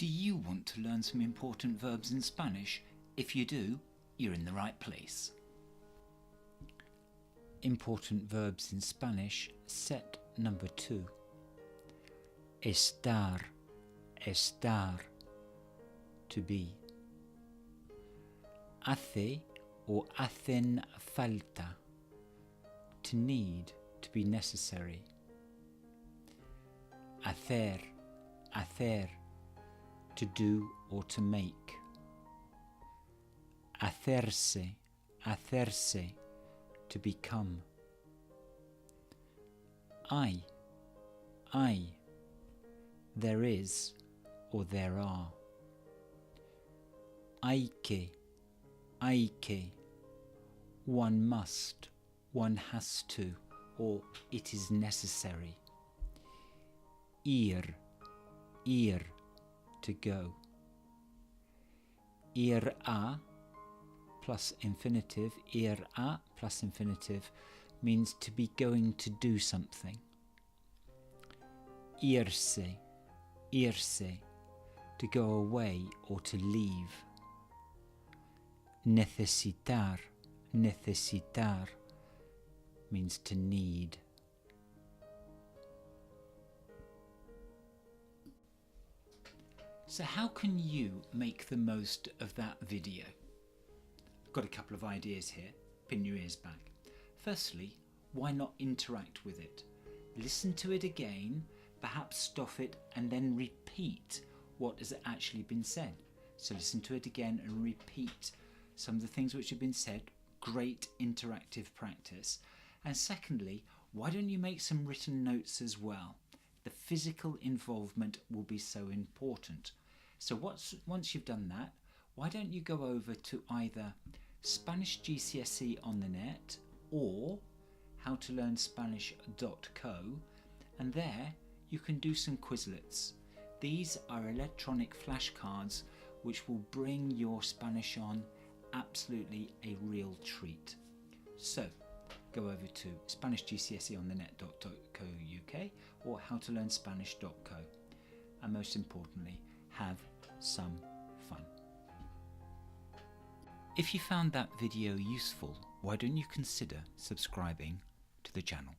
Do you want to learn some important verbs in Spanish? If you do, you're in the right place. Important verbs in Spanish, set number 2. Estar, estar, to be. Hace or hacen falta, to need, to be necessary. Hacer, hacer, to do or to make. Hacerse, hacerse, to become. I, there is or there are. Hay que, one must, one has to, or it is necessary. Ir, to go. Ir a plus infinitive, ir a plus infinitive means to be going to do something. Irse, to go away or to leave. Necesitar, means to need. So how can you make the most of that video? I've got a couple of ideas here. Pin your ears back. Firstly, why not interact with it? Listen to it again, perhaps stop it and then repeat what has actually been said. So listen to it again and repeat some of the things which have been said. Great interactive practice. And secondly, why don't you make some written notes as well? The physical involvement will be so important. So once you've done that, why don't you go over to either Spanish GCSE on the net or howtolearnspanish.co, and there you can do some Quizlets. These are electronic flashcards which will bring your Spanish on absolutely a real treat. So go over to SpanishGCSEonthenet.co.uk or howtolearnspanish.co, and most importantly, have some fun. If you found that video useful, why don't you consider subscribing to the channel?